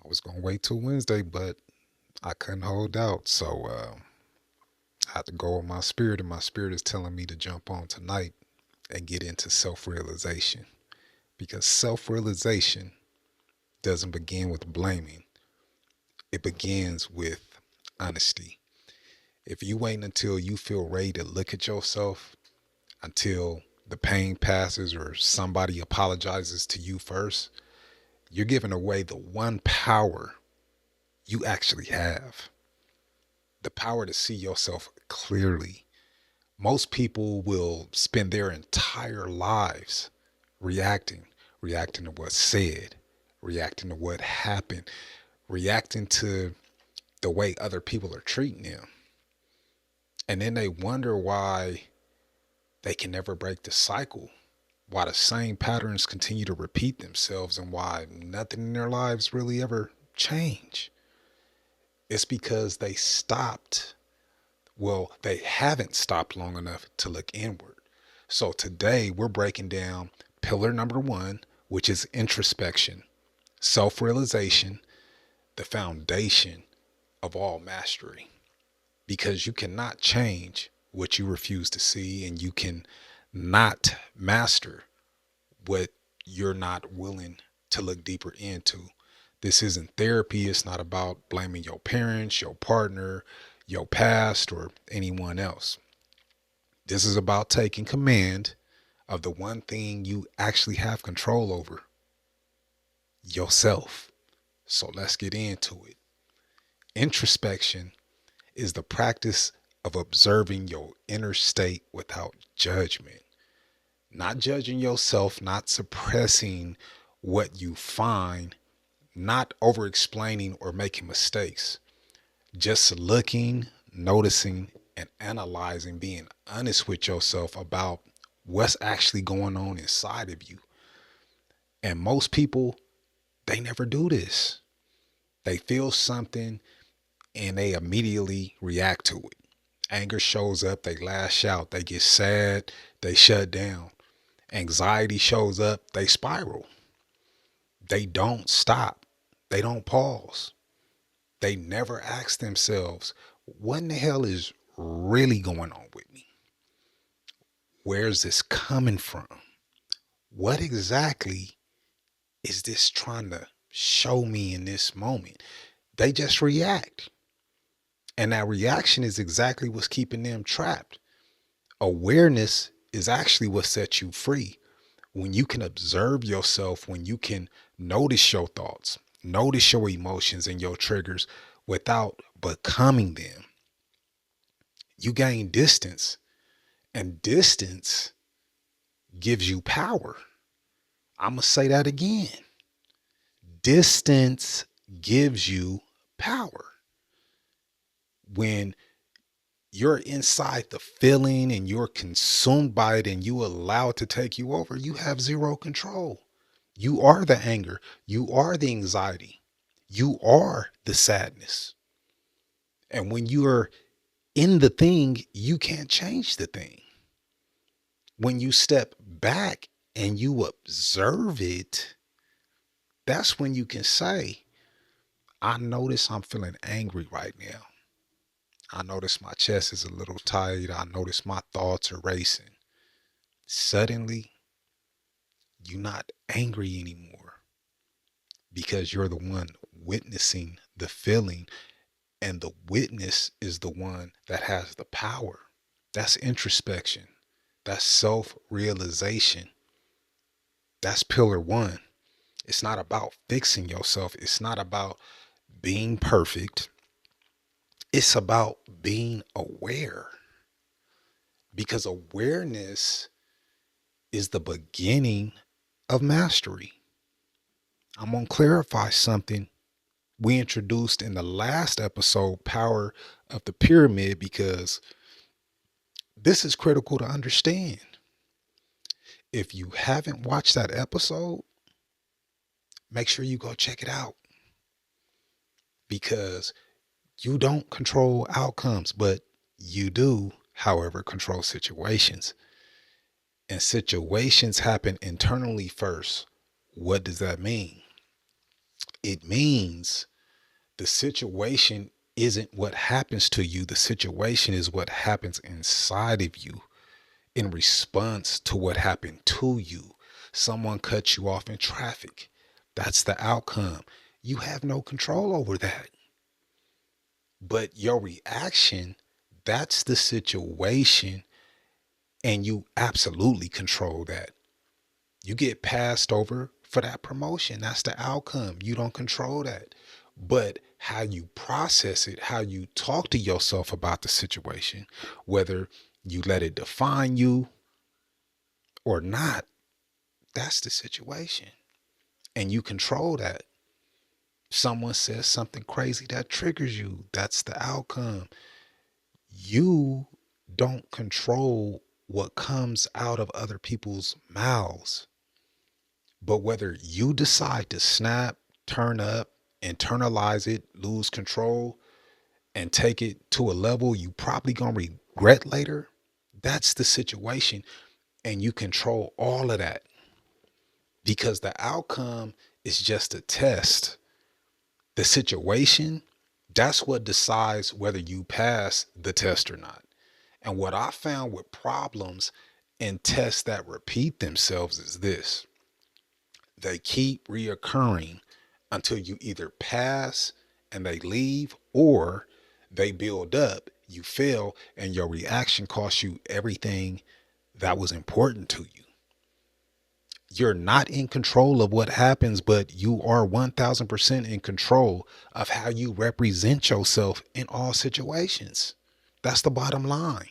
I was gonna wait till Wednesday, but I couldn't hold out. So I had to go with my spirit, and my spirit is telling me to jump on tonight and get into self realization. Because self realization doesn't begin with blaming, it begins with honesty. If you wait until you feel ready to look at yourself, until the pain passes or somebody apologizes to you first, you're giving away the one power you actually have, the power to see yourself clearly. Most people will spend their entire lives reacting, reacting to what's said, reacting to what happened, reacting to the way other people are treating them. And then they wonder why they can never break the cycle, why the same patterns continue to repeat themselves, and why nothing in their lives really ever change. It's because they stopped. Well, they haven't stopped long enough to look inward. So today we're breaking down pillar number one, which is introspection, self realization, the foundation of all mastery. Because you cannot change what you refuse to see, and you can not master what you're not willing to look deeper into. This isn't therapy. It's not about blaming your parents, your partner, your past, or anyone else. This is about taking command of the one thing you actually have control over, yourself. So let's get into it. Introspection is the practice of observing your inner state without judgment. Not judging yourself, not suppressing what you find, not over explaining or making mistakes. Just looking, noticing, and analyzing, being honest with yourself about what's actually going on inside of you. And most people, they never do this. They feel something and they immediately react to it. Anger shows up, they lash out, they get sad, they shut down. Anxiety shows up, they spiral. They don't stop, they don't pause. They never ask themselves, what in the hell is really going on with me? Where's this coming from? What exactly is this trying to show me in this moment? They just react. And that reaction is exactly what's keeping them trapped. Awareness is actually what sets you free. When you can observe yourself, when you can notice your thoughts, notice your emotions and your triggers without becoming them, you gain distance. And distance gives you power. I'm going to say that again. Distance gives you power. When you're inside the feeling and you're consumed by it and you allow it to take you over, you have zero control. You are the anger. You are the anxiety. You are the sadness. And when you're in the thing, you can't change the thing. When you step back and you observe it, that's when you can say, I notice I'm feeling angry right now. I notice my chest is a little tight. I notice my thoughts are racing. Suddenly, you're not angry anymore because you're the one witnessing the feeling, and the witness is the one that has the power. That's introspection. That's self realization. That's pillar one. It's not about fixing yourself. It's not about being perfect. It's about being aware, because awareness is the beginning of mastery. I'm going to clarify something we introduced in the last episode, Power of the Pyramid, because this is critical to understand. If you haven't watched that episode, make sure you go check it out, because you don't control outcomes, but you do, however, control situations. And situations happen internally first. What does that mean? It means the situation isn't what happens to you, the situation is what happens inside of you in response to what happened to you. Someone cut you off in traffic. That's the outcome. You have no control over that. But your reaction, that's the situation, and you absolutely control that. You get passed over for that promotion. That's the outcome. You don't control that. But how you process it, how you talk to yourself about the situation, whether you let it define you or not, that's the situation. And you control that. Someone says something crazy that triggers you. That's the outcome. You don't control what comes out of other people's mouths. But whether you decide to snap, turn up, internalize it, lose control, and take it to a level you probably gonna regret later, that's the situation. And you control all of that because the outcome is just a test. The situation, that's what decides whether you pass the test or not. And what I found with problems and tests that repeat themselves is this: they keep reoccurring until you either pass and they leave, or they build up, you fail, and your reaction costs you everything that was important to you. You're not in control of what happens, but you are 1000% in control of how you represent yourself in all situations. That's the bottom line.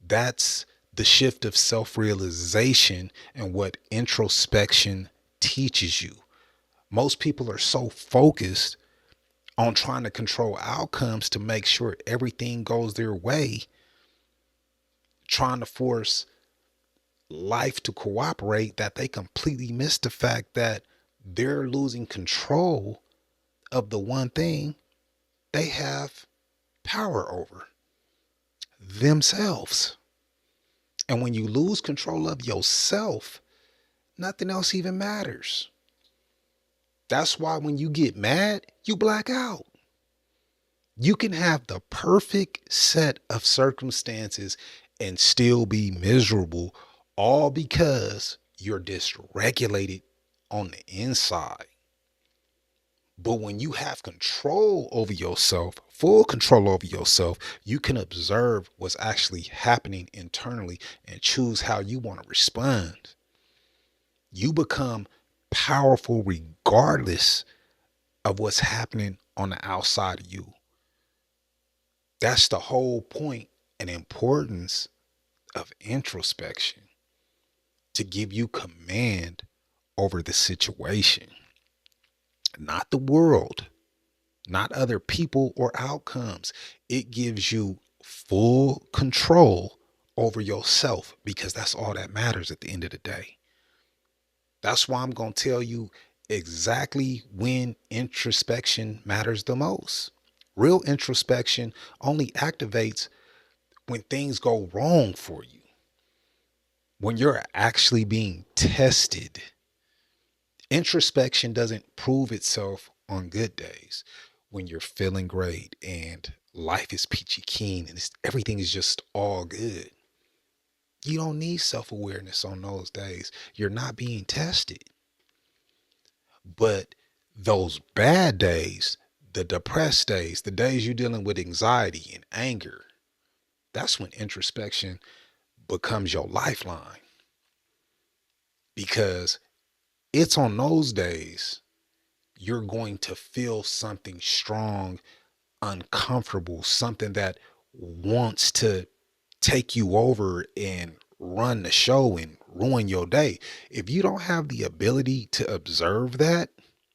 That's the shift of self realization and what introspection teaches you. Most people are so focused on trying to control outcomes to make sure everything goes their way, trying to force life to cooperate, that they completely miss the fact that they're losing control of the one thing they have power over: themselves. And when you lose control of yourself, nothing else even matters. That's why when you get mad, you black out. You can have the perfect set of circumstances and still be miserable, all because you're dysregulated on the inside. But when you have control over yourself, full control over yourself, you can observe what's actually happening internally and choose how you want to respond. You become powerful regardless of what's happening on the outside of you. That's the whole point and importance of introspection, to give you command over the situation, not the world, not other people or outcomes. It gives you full control over yourself, because that's all that matters at the end of the day. That's why I'm going to tell you exactly when introspection matters the most. Real introspection only activates when things go wrong for you, when you're actually being tested. Introspection doesn't prove itself on good days, when you're feeling great and life is peachy keen and everything is just all good. You don't need self awareness on those days. You're not being tested. But those bad days, the depressed days, the days you're dealing with anxiety and anger, that's when introspection becomes your lifeline, because it's on those days you're going to feel something strong, uncomfortable, something that wants to take you over and run the show and ruin your day. If you don't have the ability to observe that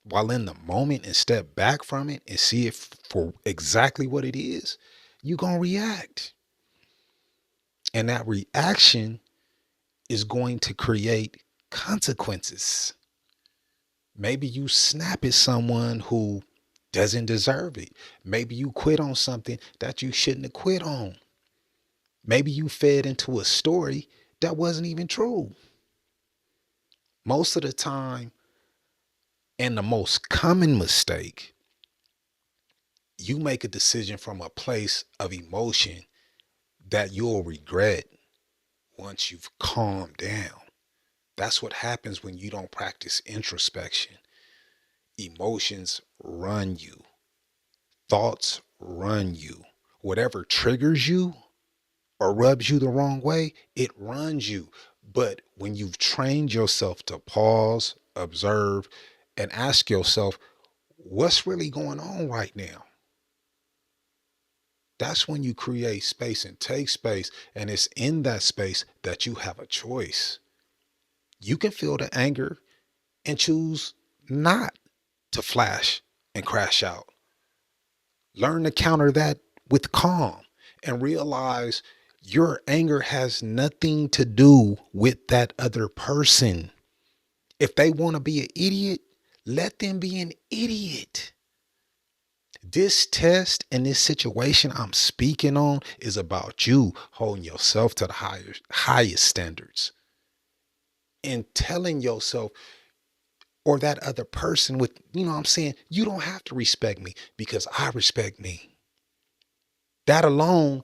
while in the moment and step back from it and see it for exactly what it is, you're going to react. And that reaction is going to create consequences. Maybe you snap at someone who doesn't deserve it. Maybe you quit on something that you shouldn't have quit on. Maybe you fed into a story that wasn't even true. Most of the time, And the most common mistake, you make a decision from a place of emotion that you'll regret once you've calmed down. That's what happens when you don't practice introspection. Emotions run you, thoughts run you. Whatever triggers you or rubs you the wrong way, it runs you. But when you've trained yourself to pause, observe, and ask yourself, what's really going on right now? That's when you create space and take space. And it's in that space that you have a choice. You can feel the anger and choose not to flash and crash out. Learn to counter that with calm and realize your anger has nothing to do with that other person. If they want to be an idiot, let them be an idiot. This test and this situation I'm speaking on is about you holding yourself to the highest standards and telling yourself or that other person with, you know what I'm saying, you don't have to respect me because I respect me. That alone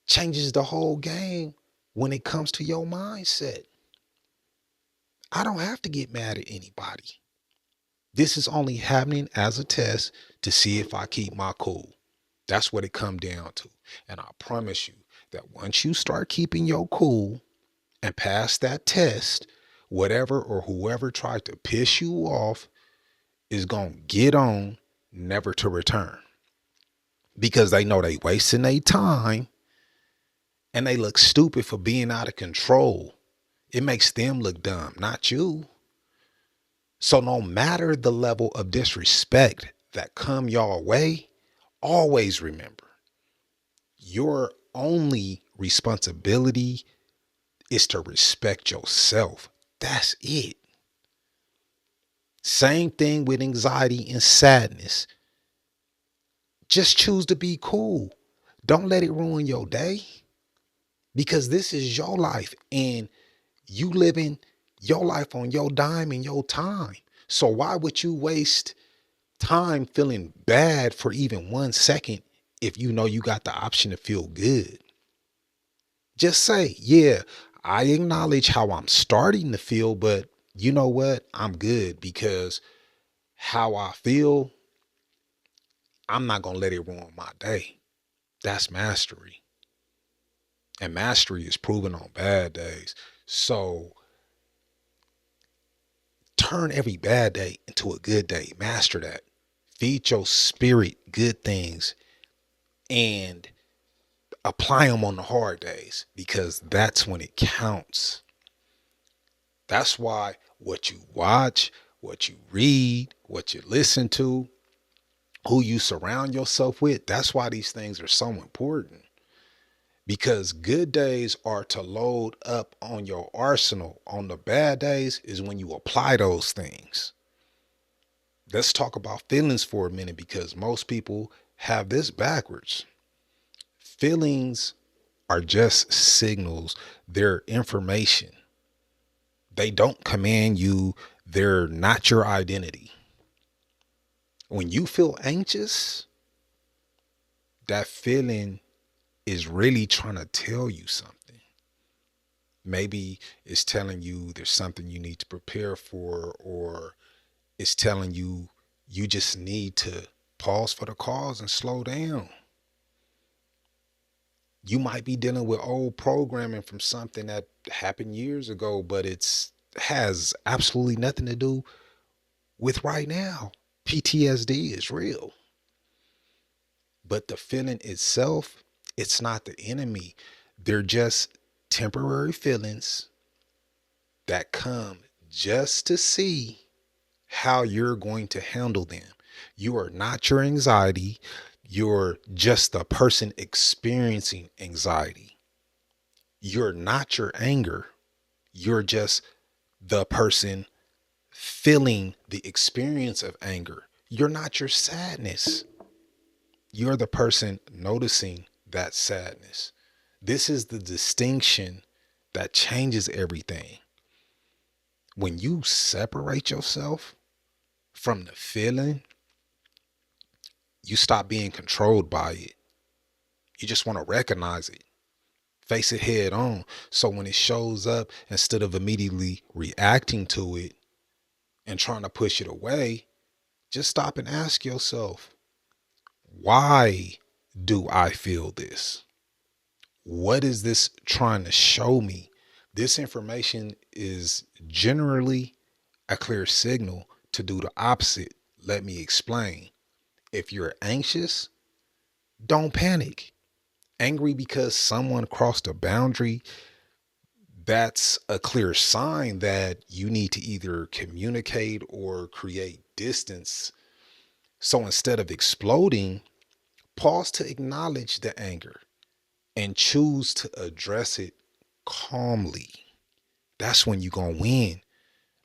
changes the whole game when it comes to your mindset. I don't have to get mad at anybody. This is only happening as a test to see if I keep my cool. That's what it come down to. And I promise you that once you start keeping your cool and pass that test, whatever or whoever tried to piss you off is going to get on, never to return, because they know they wasting their time and they look stupid for being out of control. It makes them look dumb, not you. So no matter the level of disrespect that come your way, always remember your only responsibility is to respect yourself. That's it. Same thing with anxiety and sadness. Just choose to be cool. Don't let it ruin your day, because this is your life and you living your life on your dime and your time. So why would you waste time feeling bad for even 1 second if you know you got the option to feel good? Just say, yeah, I acknowledge how I'm starting to feel, but you know what? I'm good because how I feel, I'm not going to let it ruin my day. That's mastery. And mastery is proven on bad days. So turn every bad day into a good day. Master that. Feed your spirit good things and apply them on the hard days, because that's when it counts. That's why what you watch, what you read, what you listen to, who you surround yourself with, that's why these things are so important. Because good days are to load up on your arsenal. On the bad days is when you apply those things. Let's talk about feelings for a minute, because most people have this backwards. Feelings are just signals, they're information. They don't command you, they're not your identity. When you feel anxious, that feeling is really trying to tell you something. Maybe it's telling you there's something you need to prepare for, or it's telling you you just need to pause for the cause and slow down. You might be dealing with old programming from something that happened years ago, but it's has absolutely nothing to do with right now. PTSD is real. But the feeling itself, it's not the enemy. They're just temporary feelings that come just to see how you're going to handle them. You are not your anxiety. You're just the person experiencing anxiety. You're not your anger. You're just the person feeling the experience of anger. You're not your sadness. You're the person noticing that sadness. This is the distinction that changes everything. When you separate yourself from the feeling, you stop being controlled by it. You just want to recognize it, face it head on. So when it shows up, instead of immediately reacting to it and trying to push it away, just stop and ask yourself, why do I feel this? What is this trying to show me? This information is generally a clear signal to do the opposite. Let me explain. If you're anxious, don't panic. Angry because someone crossed a boundary, that's a clear sign that you need to either communicate or create distance. So instead of exploding, pause to acknowledge the anger and choose to address it calmly. That's when you're going to win.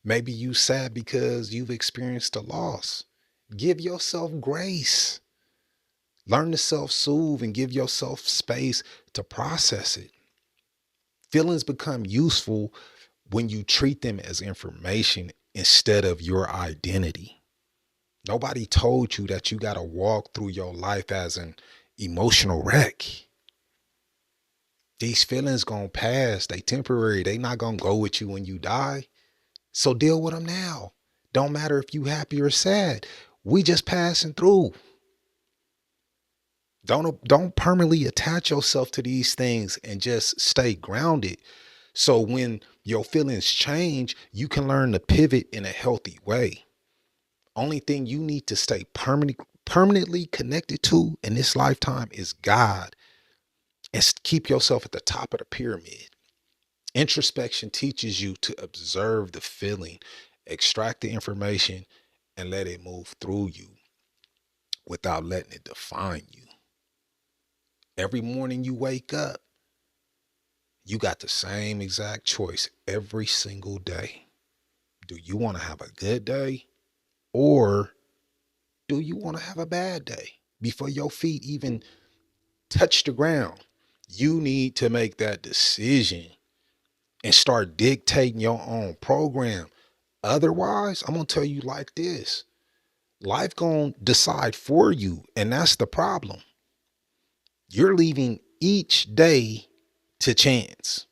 Maybe you sad because you've experienced a loss. Give yourself grace. Learn to self-soothe and give yourself space to process it. Feelings become useful when you treat them as information instead of your identity. Nobody told you that you got to walk through your life as an emotional wreck. These feelings gonna pass. They temporary. They not gonna go with you when you die. So deal with them now. Don't matter if you happy or sad. We just passing through. Don't permanently attach yourself to these things and just stay grounded. So when your feelings change, you can learn to pivot in a healthy way. Only thing you need to stay permanently connected to in this lifetime is God, and keep yourself at the top of the pyramid. Introspection teaches you to observe the feeling, extract the information, and let it move through you without letting it define you. Every morning you wake up, you got the same exact choice every single day. Do you want to have a good day, or do you want to have a bad day? Before your feet even touch the ground, you need to make that decision and start dictating your own program. Otherwise, I'm going to tell you like this. Life going to decide for you, and that's the problem. You're leaving each day to chance.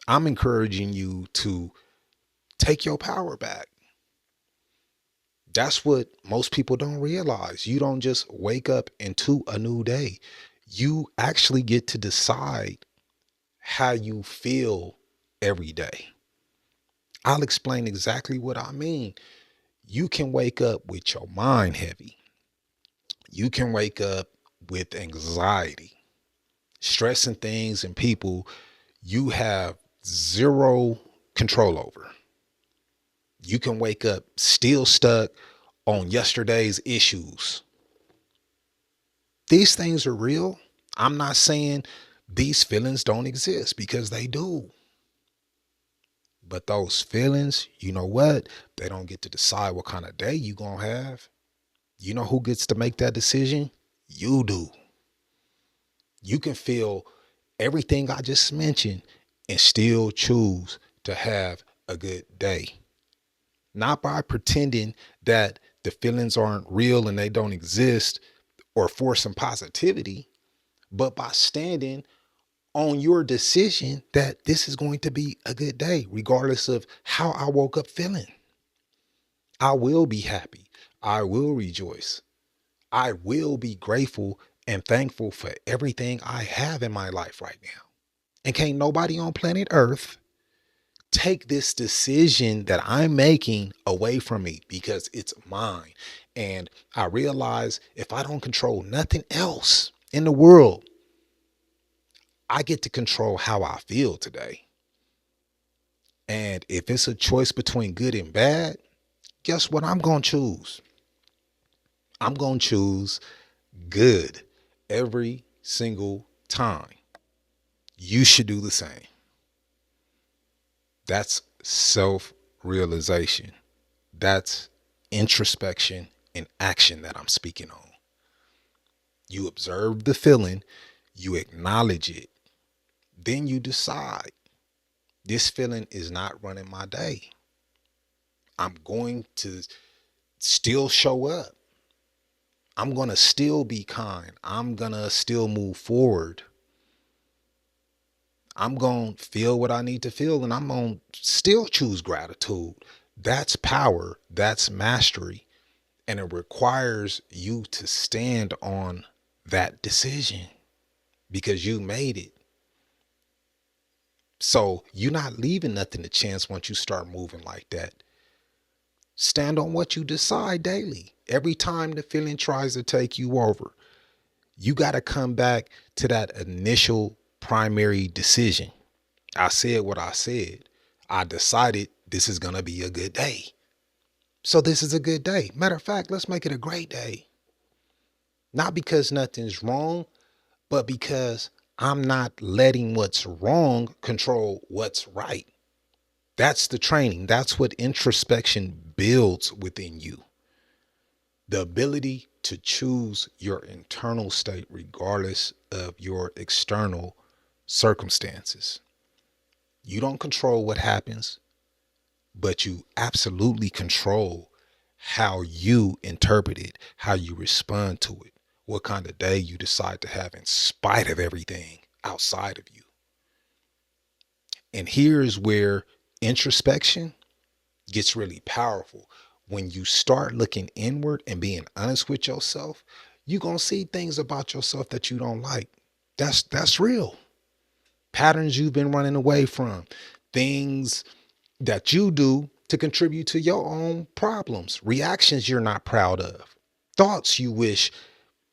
I'm encouraging you to take your power back. That's what most people don't realize. You don't just wake up into a new day. You actually get to decide how you feel every day. I'll explain exactly what I mean. You can wake up with your mind heavy. You can wake up with anxiety, stressing things and people you have zero control over. You can wake up still stuck on yesterday's issues. These things are real. I'm not saying these feelings don't exist, because they do. But those feelings, you know what? They don't get to decide what kind of day you gonna have. You know who gets to make that decision? You do. You can feel everything I just mentioned and still choose to have a good day. Not by pretending that the feelings aren't real and they don't exist, or forcing positivity, but by standing on your decision that this is going to be a good day, regardless of how I woke up feeling. I will be happy. I will rejoice. I will be grateful and thankful for everything I have in my life right now. And can't nobody on planet Earth take this decision that I'm making away from me, because it's mine. And I realize if I don't control nothing else in the world, I get to control how I feel today. And if it's a choice between good and bad, guess what I'm going to choose? I'm going to choose good every single time. You should do the same. That's self-realization. That's introspection and action that I'm speaking on. You observe the feeling, you acknowledge it, then you decide, this feeling is not running my day. I'm going to still show up. I'm going to still be kind. I'm going to still move forward. I'm going to feel what I need to feel, and I'm going to still choose gratitude. That's power. That's mastery. And it requires you to stand on that decision because you made it. So you're not leaving nothing to chance once you start moving like that. Stand on what you decide daily. Every time the feeling tries to take you over, you got to come back to that initial primary decision. I said what I said. I decided this is going to be a good day. So this is a good day. Matter of fact, let's make it a great day. Not because nothing's wrong, but because I'm not letting what's wrong control what's right. That's the training. That's what introspection builds within you. The ability to choose your internal state regardless of your external circumstances. You don't control what happens, but you absolutely control how you interpret it, how you respond to it, what kind of day you decide to have in spite of everything outside of you. And here's where introspection gets really powerful. When you start looking inward and being honest with yourself, you're going to see things about yourself that you don't like. That's real. Patterns you've been running away from, things that you do to contribute to your own problems, reactions you're not proud of, thoughts you wish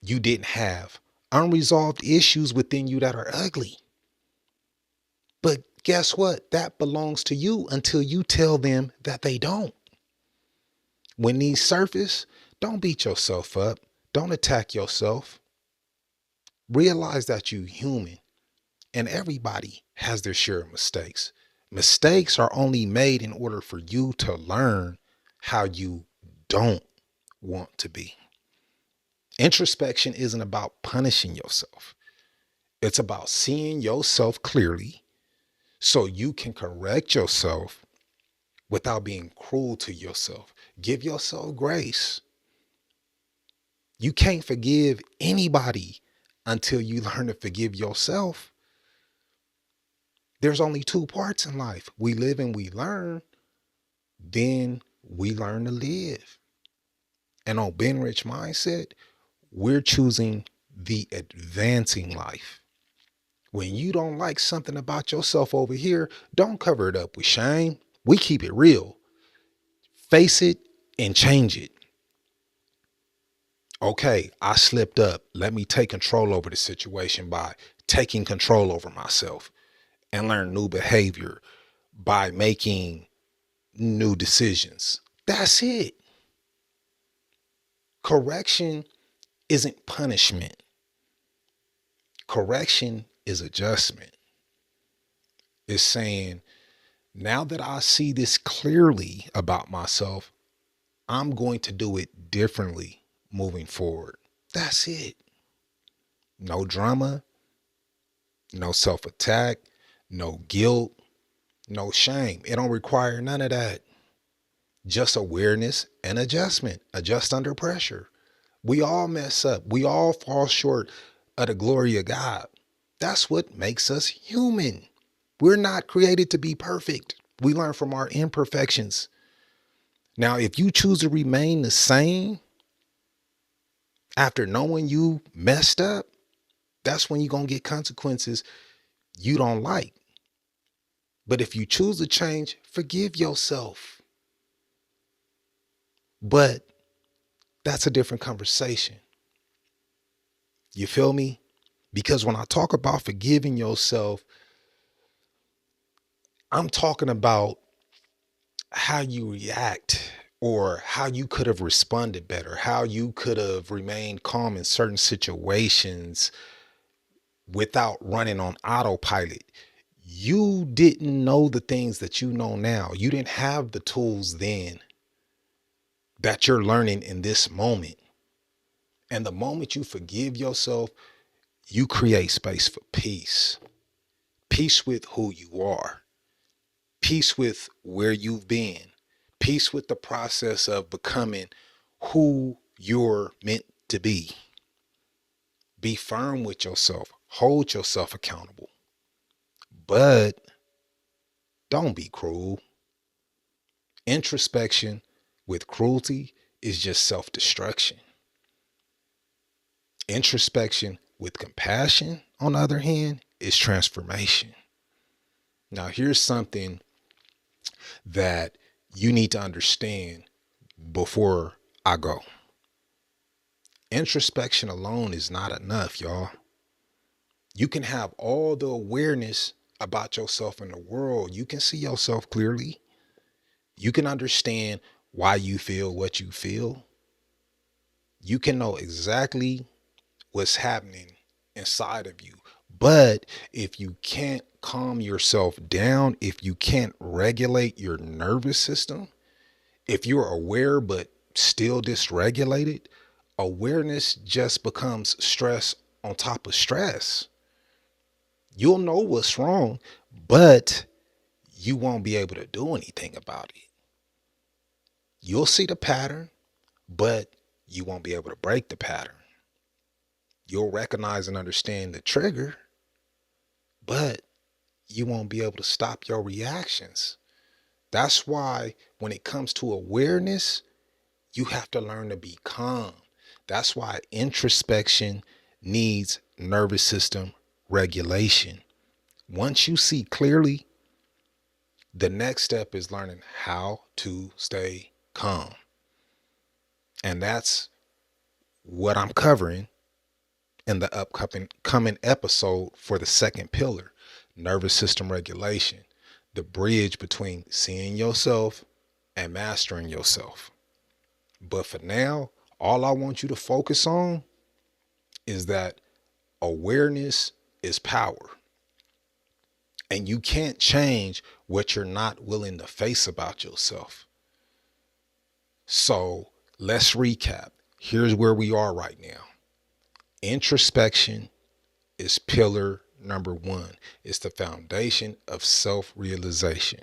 you didn't have, unresolved issues within you that are ugly. But guess what? That belongs to you until you tell them that they don't. When these surface, don't beat yourself up. Don't attack yourself. Realize that you're human and everybody has their share of mistakes. Mistakes are only made in order for you to learn how you don't want to be. Introspection isn't about punishing yourself. It's about seeing yourself clearly so you can correct yourself without being cruel to yourself. Give yourself grace. You can't forgive anybody until you learn to forgive yourself. There's only two parts in life. We live and we learn. Then we learn to live. And on Benrich mindset, we're choosing the advancing life. When you don't like something about yourself over here, don't cover it up with shame. We keep it real. Face it and change it. Okay, I slipped up. Let me take control over the situation by taking control over myself and learn new behavior by making new decisions. That's it. Correction isn't punishment. Correction is adjustment. It's saying, now that I see this clearly about myself, I'm going to do it differently moving forward. That's it. No drama, no self-attack, no guilt, no shame. It don't require none of that. Just awareness and adjustment. Adjust under pressure. We all mess up. We all fall short of the glory of God. That's what makes us human. We're not created to be perfect. We learn from our imperfections. Now, if you choose to remain the same after knowing you messed up, that's when you're going to get consequences you don't like. But if you choose to change, forgive yourself. But that's a different conversation. You feel me? Because when I talk about forgiving yourself, I'm talking about how you react or how you could have responded better, how you could have remained calm in certain situations without running on autopilot. You didn't know the things that you know now. You didn't have the tools then that you're learning in this moment. And the moment you forgive yourself, you create space for peace. Peace with who you are. Peace with where you've been. Peace with the process of becoming who you're meant to be. Be firm with yourself. Hold yourself accountable. But don't be cruel. Introspection with cruelty is just self destruction. Introspection with compassion, on the other hand, is transformation. Now, here's something that you need to understand before I go. Introspection alone is not enough, y'all. You can have all the awareness about yourself in the world. You can see yourself clearly. You can understand why you feel what you feel. You can know exactly what's happening inside of you. But if you can't calm yourself down, if you can't regulate your nervous system, if you're aware but still dysregulated, awareness just becomes stress on top of stress. You'll know what's wrong, but you won't be able to do anything about it. You'll see the pattern, but you won't be able to break the pattern. You'll recognize and understand the trigger, but you won't be able to stop your reactions. That's why when it comes to awareness, you have to learn to be calm. That's why introspection needs nervous system regulation. Once you see clearly, the next step is learning how to stay calm. And that's what I'm covering in the upcoming episode for the second pillar, nervous system regulation, the bridge between seeing yourself and mastering yourself. But for now, all I want you to focus on is that awareness is power. And you can't change what you're not willing to face about yourself. So let's recap. Here's where we are right now. Introspection is pillar number one. It's the foundation of self-realization.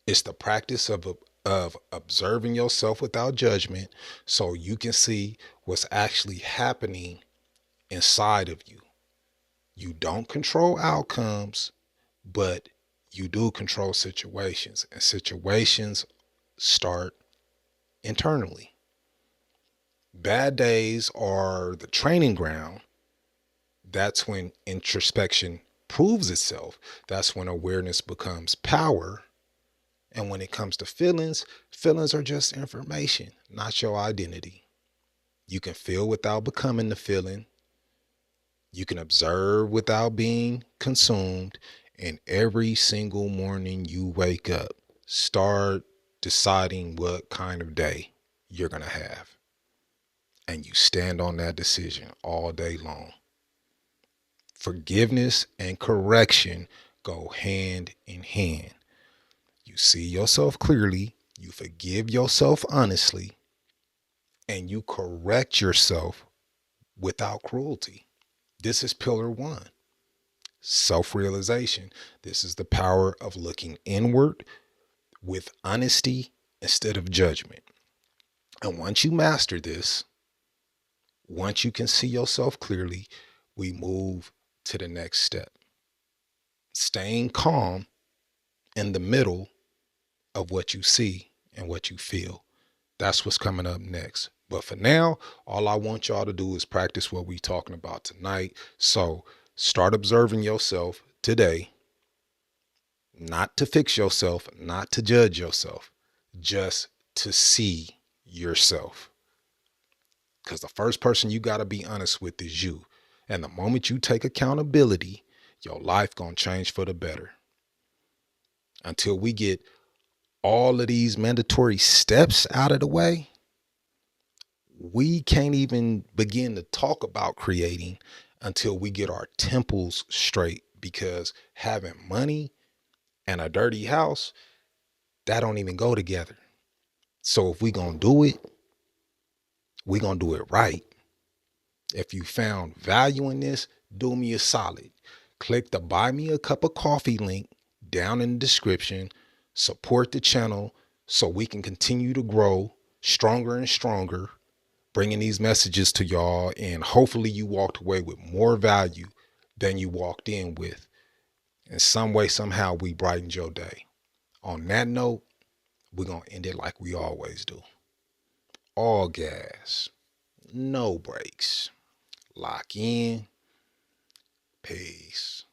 It's the practice of observing yourself without judgment so you can see what's actually happening inside of you. You don't control outcomes, but you do control situations, and situations start internally. Bad days are the training ground. That's when introspection proves itself. That's when awareness becomes power. And when it comes to feelings, feelings are just information, not your identity. You can feel without becoming the feeling. You can observe without being consumed. And every single morning you wake up, start deciding what kind of day you're going to have. And you stand on that decision all day long. Forgiveness and correction go hand in hand. You see yourself clearly, you forgive yourself honestly, and you correct yourself without cruelty. This is pillar one, self-realization. This is the power of looking inward with honesty instead of judgment. And once you master this, once you can see yourself clearly, we move to the next step. Staying calm in the middle of what you see and what you feel. That's what's coming up next. But for now, all I want y'all to do is practice what we're talking about tonight. So start observing yourself today, not to fix yourself, not to judge yourself, just to see yourself. Because the first person you got to be honest with is you. And the moment you take accountability, your life gonna change for the better. Until we get all of these mandatory steps out of the way, we can't even begin to talk about creating until we get our temples straight, because having money and a dirty house, that don't even go together. So if we gonna do it, we gonna do it right. If you found value in this, do me a solid. Click the buy me a cup of coffee link down in the description. Support the channel so we can continue to grow. stronger and stronger, bringing these messages to y'all. And hopefully you walked away with more value than you walked in with. In some way, somehow, we brightened your day. On that note, we're going to end it like we always do. All gas, no brakes. Lock in. Peace.